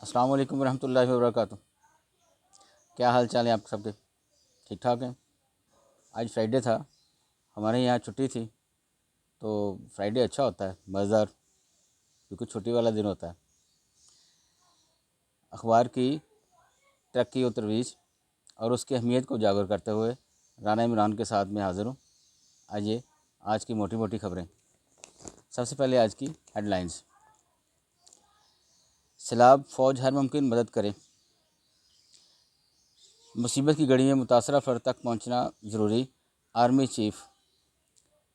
السلام علیکم ورحمۃ اللہ وبرکاتہ۔ کیا حال چال ہے آپ سب کے؟ ٹھیک ٹھاک ہیں؟ آج فرائیڈے تھا، ہمارے یہاں چھٹی تھی، تو فرائیڈے اچھا ہوتا ہے، مزیدار، کیونکہ چھٹی والا دن ہوتا ہے۔ اخبار کی ترقی و ترویج اور اس کی اہمیت کو اجاگر کرتے ہوئے رانا عمران کے ساتھ میں حاضر ہوں۔ آئیے آج کی موٹی موٹی خبریں۔ سب سے پہلے آج کی ہیڈ لائنز۔ سیلاب، فوج ہر ممکن مدد کرے، مصیبت کی گھڑی میں متاثرہ فرد تک پہنچنا ضروری، آرمی چیف۔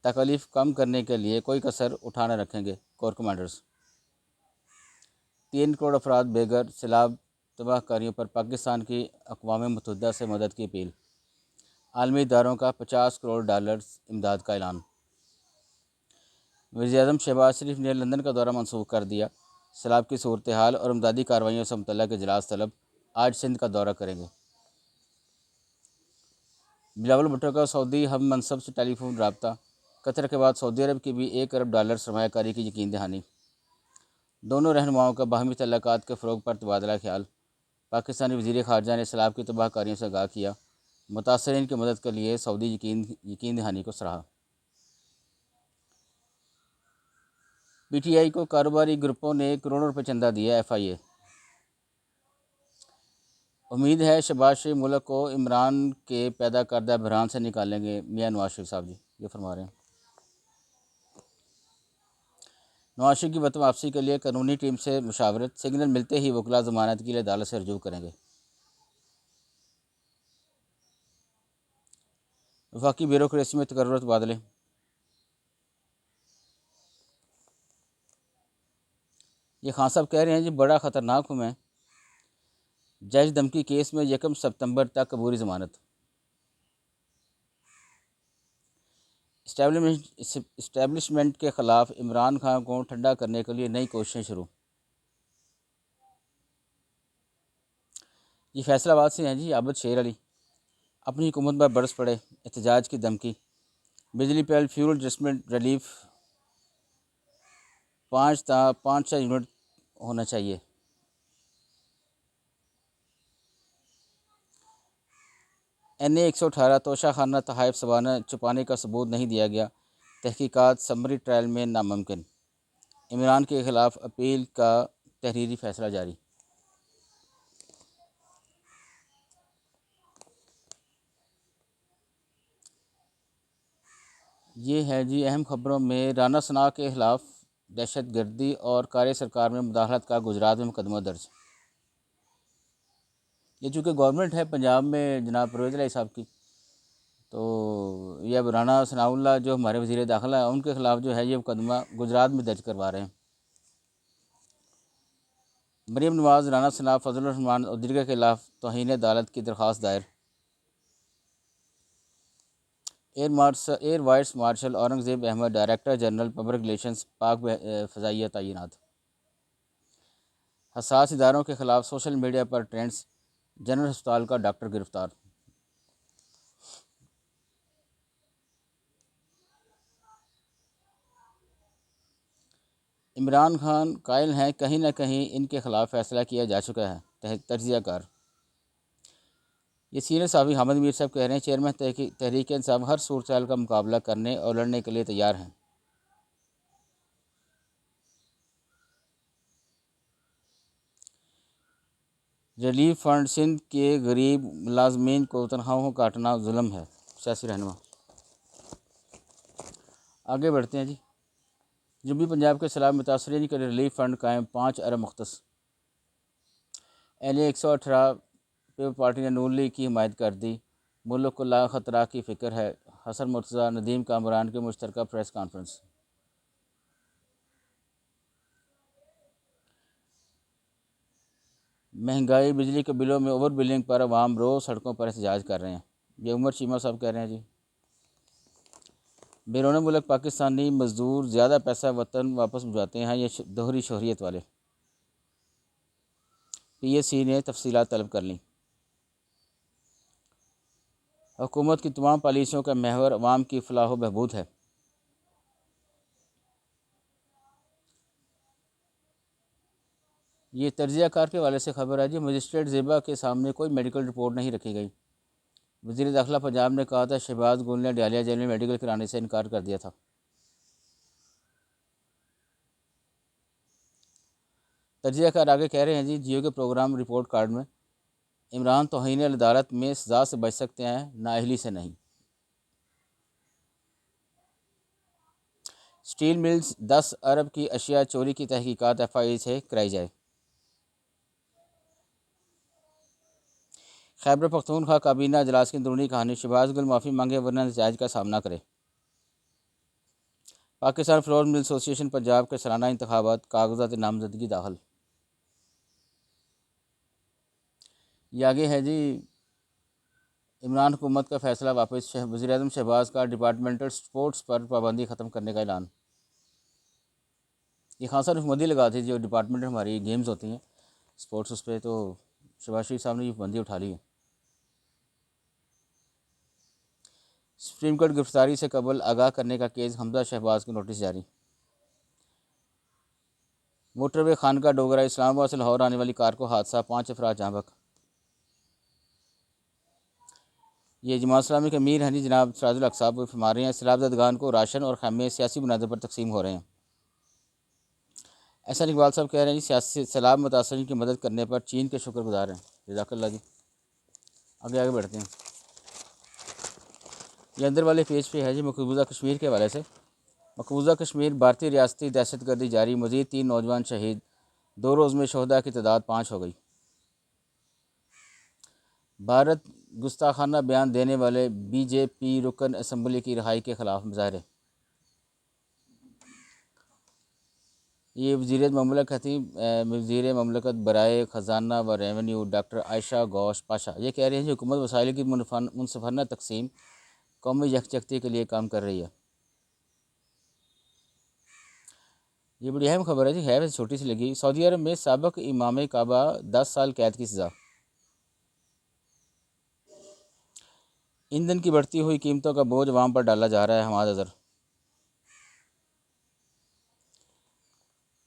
تکالیف کم کرنے کے لیے کوئی کسر اٹھا نہ رکھیں گے، کور کمانڈرز۔ 3 کروڑ افراد بے گھر، سیلاب تباہ کاریوں پر پاکستان کی اقوام متحدہ سے مدد کی اپیل۔ عالمی اداروں کا $50 کروڑ امداد کا اعلان۔ وزیراعظم شہباز شریف نے لندن کا دورہ منسوخ کر دیا۔ سیلاب کی صورتحال اور امدادی کارروائیوں سے متعلق اجلاس طلب، آج سندھ کا دورہ کریں گے۔ بلاول بھٹو کا سعودی ہم منصب سے ٹیلی فون رابطہ، قطر کے بعد سعودی عرب کی بھی $1 ارب سرمایہ کاری کی یقین دہانی۔ دونوں رہنماؤں کا باہمی تعلقات کے فروغ پر تبادلہ خیال۔ پاکستانی وزیر خارجہ نے سیلاب کی تباہ کاریوں سے آگاہ کیا، متاثرین کی مدد کے لیے سعودی یقین دہانی کو سراہا۔ پی ٹی آئی کو کاروباری گروپوں نے کروڑوں روپے چندہ دیا، ایف آئی اے۔ امید ہے شہباز شریف ملک کو عمران کے پیدا کردہ بحران سے نکالیں گے، میاں نواز شریف صاحب جی یہ فرما رہے ہیں۔ نواز شریف کی وطن واپسی کے لیے قانونی ٹیم سے مشاورت، سگنل ملتے ہی وکلاء ضمانت کے لیے عدالت سے رجوع کریں گے۔ وفاقی بیوروکریسی میں تقرر و تبادلے۔ یہ خان صاحب کہہ رہے ہیں جی بڑا خطرناک ہوں میں، جج دھمکی کیس میں 1 ستمبر تک عبوری ضمانت۔ اسٹیبلشمنٹ کے خلاف عمران خان کو ٹھنڈا کرنے کے لیے نئی کوششیں شروع۔ یہ فیصل آباد سے ہیں جی عابد شیر علی۔ اپنی حکومت پر برس پڑے، احتجاج کی دھمکی۔ بجلی بل فیول ایڈجسٹمنٹ ریلیف 5 یونٹ ہونا چاہیے۔ NA 118 توشہ خانہ تحائف چھپانے کا ثبوت نہیں دیا گیا، تحقیقات سمری ٹرائل میں ناممکن۔ عمران کے خلاف اپیل کا تحریری فیصلہ جاری۔ یہ ہے جی اہم خبروں میں، رانا ثناء کے خلاف دہشت گردی اور کار سرکار میں مداخلت کا گجرات میں مقدمہ درج۔ یہ چونکہ گورنمنٹ ہے پنجاب میں جناب پرویز الہی صاحب کی، تو یہ اب رانا ثناء اللہ جو ہمارے وزیر داخلہ ہیں ان کے خلاف جو ہے یہ مقدمہ گجرات میں درج کروا رہے ہیں۔ مریم نواز، رانا ثناء، فضل الرحمان اور دیگر کے خلاف توہین عدالت کی درخواست دائر۔ Air vice marshal Aurangzeb Ahmed, director general public relations, Pak فضائیہ تعینات۔ حساس اداروں کے خلاف سوشل میڈیا پر ٹرینڈز، جنرل ہسپتال کا ڈاکٹر گرفتار۔ عمران خان قائل ہیں کہیں نہ کہیں ان کے خلاف فیصلہ کیا جا چکا ہے، تجزیہ کار۔ یہ سینئر صحافی حامد میر صاحب کہہ رہے ہیں چیئرمین تحریک انصاف ہر صورتحال کا مقابلہ کرنے اور لڑنے کے لیے تیار ہیں۔ ریلیف فنڈ سندھ کے غریب ملازمین کو تنخواہوں کاٹنا ظلم ہے، سیاسی رہنما۔ آگے بڑھتے ہیں جی۔ جنوبی پنجاب کے سیلاب متاثرین کے لیے ریلیف فنڈ قائم، 5 ارب مختص۔ NA 118 پیپل پارٹی نے نون لیگ کی حمایت کر دی، ملک کو لا خطرہ کی فکر ہے، حسن مرتضیٰ، ندیم کامران کی مشترکہ پریس کانفرنس۔ مہنگائی، بجلی کے بلوں میں اوور بلنگ پر عوام روز سڑکوں پر احتجاج کر رہے ہیں، یہ عمر چیمہ صاحب کہہ رہے ہیں جی۔ بیرون ملک پاکستانی مزدور زیادہ پیسہ وطن واپس بھجواتے ہیں، یہ دوہری شہریت والے۔ PSC نے تفصیلات طلب کر لیں۔ حکومت کی تمام پالیسیوں کا محور عوام کی فلاح و بہبود ہے۔ یہ تجزیہ کار کے حوالے سے خبر ہے جی، مجسٹریٹ زیبا کے سامنے کوئی میڈیکل رپورٹ نہیں رکھی گئی۔ وزیر داخلہ پنجاب نے کہا تھا شہباز گل نے ڈالیہ جیل میں میڈیکل کرانے سے انکار کر دیا تھا۔ تجزیہ کار آگے کہہ رہے ہیں جی، جیو کے پروگرام رپورٹ کارڈ میں عمران توہین عدالت میں سزا سے بچ سکتے ہیں، نااہلی سے نہیں۔ سٹیل ملز 10 ارب کی اشیاء چوری کی تحقیقات ایف آئی اے سے کرائی جائے۔ خیبر پختونخوا کابینہ اجلاس کی اندرونی کہانی، شہباز گل معافی مانگے ورنہ نتائج کا سامنا کرے۔ پاکستان فلور مل ایسوسی ایشن پنجاب کے سالانہ انتخابات، کاغذات نامزدگی داخل۔ یہ آگے ہے جی، عمران حکومت کا فیصلہ واپس، وزیراعظم شہباز کا ڈپارٹمنٹل سپورٹس پر پابندی ختم کرنے کا اعلان۔ یہ خان صاحب نے پابندی لگا تھی، جو ڈپارٹمنٹ ہماری گیمز ہوتی ہیں سپورٹس، اس پہ تو شہباز شریف صاحب نے یہ پابندی اٹھا لی ہے۔ سپریم کورٹ گرفتاری سے قبل آگاہ کرنے کا کیس، حمزہ شہباز کو نوٹس جاری۔ موٹر وے خانقاہ ڈوگرہ اسلام آباد سے لاہور آنے والی کار کو حادثہ، 5 افراد جاں بحق۔ یہ جماعت اسلامی کے امیر ہیں جی جناب سراج الحق صاحب، وہ فرما رہے ہیں سیلاب زدگان کو راشن اور خیمے سیاسی بنیادوں پر تقسیم ہو رہے ہیں۔ احسن اقبال صاحب کہہ رہے ہیں جی، سیاسی سیلاب متاثرین کی مدد کرنے پر چین کے شکر گزار ہیں، جزاک اللہ جی۔ آگے بڑھتے ہیں۔ یہ اندر والے پیج پہ ہے جی، مقبوضہ کشمیر کے حوالے سے۔ مقبوضہ کشمیر بھارتی ریاستی دہشت گردی جاری، مزید 3 نوجوان شہید، 2 روز میں شہداء کی تعداد 5 ہو گئی۔ بھارت گستاخانہ بیان دینے والے بی جے پی رکن اسمبلی کی رہائی کے خلاف مظاہرے۔ یہ وزیر مملکت برائے خزانہ و ریونیو ڈاکٹر عائشہ گھوش پاشا یہ کہہ رہے ہیں کہ حکومت وسائل کی منصفانہ تقسیم قومی یکجہتی کے لیے کام کر رہی ہے۔ یہ بڑی اہم خبر ہے جی، ہے ویسے چھوٹی سی لگی۔ سعودی عرب میں سابق امام کعبہ 10 سال قید کی سزا۔ ایندھن کی بڑھتی ہوئی قیمتوں کا بوجھ عوام پر ڈالا جا رہا ہے، حماد اظہر۔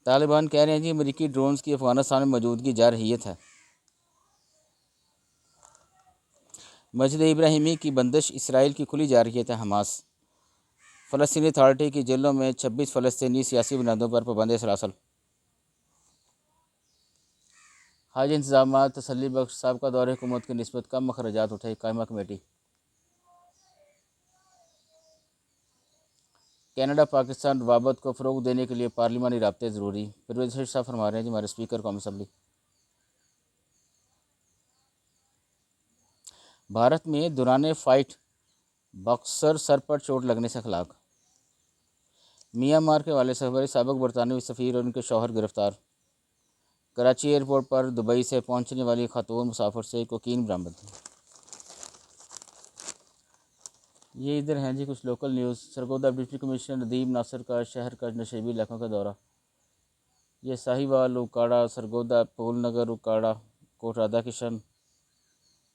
طالبان کہہ رہے ہیں جی، امریکی ڈرونز کی افغانستان میں موجودگی جارحیت ہے۔ مسجد ابراہیمی کی بندش اسرائیل کی کھلی جارحیت ہے، حماس۔ فلسطینی اتھارٹی کی جیلوں میں 26 فلسطینی سیاسی بنیادوں پر پابندی سلاسل۔ حاجی انتظامات تسلی بخش، سابقہ دور حکومت کی نسبت کم اخراجات اٹھے، قائمہ کمیٹی۔ کینیڈا پاکستان روابط کو فروغ دینے کے لیے پارلیمانی رابطے ضروری، پرویز مشرف صاحب فرما رہے ہیں جی، ہمارے اسپیکر قومی اسمبلی۔ بھارت میں دوران فائٹ باکسر سر پر چوٹ لگنے سے ہلاک۔ میانمار کے حوالے سے خبر، سابق برطانوی سفیر اور ان کے شوہر گرفتار۔ کراچی ایئرپورٹ پر دبئی سے پہنچنے والی خاتون مسافر سے کوکین برآمد۔ یہ ادھر ہیں جی کچھ local news. Sargodha deputy commissioner Nadeem Nasir کا شہر کا نشیبی علاقوں کا دورہ۔ یہ ساہیوال، اوکاڑا، سرگودا، پول نگر، اوکاڑا، کوٹ رادھا کشن،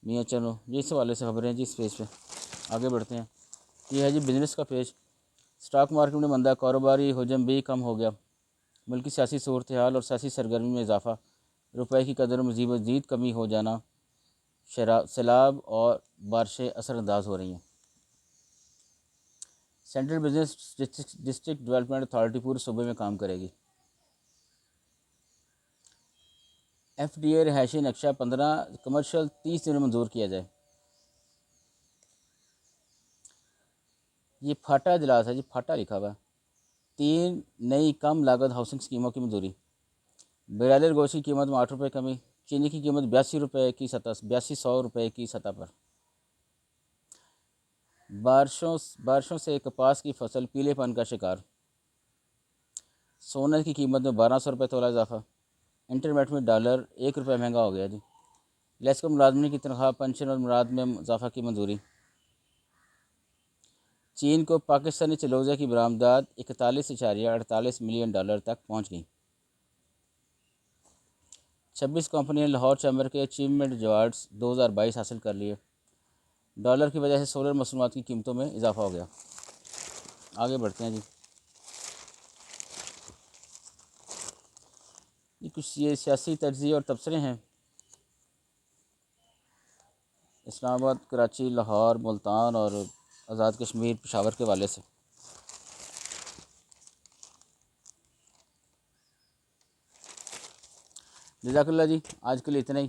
میاں چنو، یہ اس حوالے سے خبریں ہیں جی اس پیج پہ۔ آگے بڑھتے ہیں۔ یہ ہے جی بزنس کا پیج۔ اسٹاک مارکیٹ میں مندہ، کاروباری حجم بھی کم ہو گیا۔ ملکی سیاسی صورتحال اور سیاسی سرگرمی میں اضافہ، روپے کی قدر میں مزید کمی ہو جانا، سیلاب اور بارشیں اثر انداز ہو رہی ہیں۔ Central business district development authority پورے صوبے میں کام کرے گی۔ ایف ڈی اے رہائشی نقشہ 15، کمرشل 30 دنوں میں منظور کیا جائے۔ یہ پھاٹا اجلاس ہے جی، پھاٹا لکھا ہوا ہے۔ 3 نئی کم لاگت ہاؤسنگ اسکیموں کی منظوری۔ برائلر گوشت کی قیمت میں 8 روپے کمی، چینی کی قیمت 82 روپے کی سطح 8200 روپے کی سطح پر۔ بارشوں سے کپاس کی فصل پیلے پن کا شکار۔ سونے کی قیمت میں 1200 روپے تولہ اضافہ۔ انٹرمیٹ میں ڈالر 1 روپے مہنگا ہو گیا جی۔ لیسکو ملازمین کی تنخواہ، پنشن اور مراد میں اضافہ کی منظوری۔ چین کو پاکستانی چلوزے کی برآمدات 41.48 ملین ڈالر تک پہنچ گئی۔ 26 کمپنیوں نے لاہور چیمبر کے اچیومنٹ ایوارڈز 2022 حاصل کر لیے۔ ڈالر کی وجہ سے سولر مصنوعات کی قیمتوں میں اضافہ ہو گیا۔ آگے بڑھتے ہیں جی۔ کچھ یہ سیاسی تجزیے اور تبصرے ہیں اسلام آباد، کراچی، لاہور، ملتان اور آزاد کشمیر پشاور کے حوالے سے۔ جزاک اللہ جی، آج کے لیے اتنا ہی،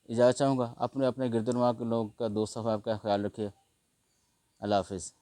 اجازت چاہوں گا۔ اپنے گرد و نواح کے لوگ کا، دوست صاحب کا خیال رکھیے۔ اللہ حافظ۔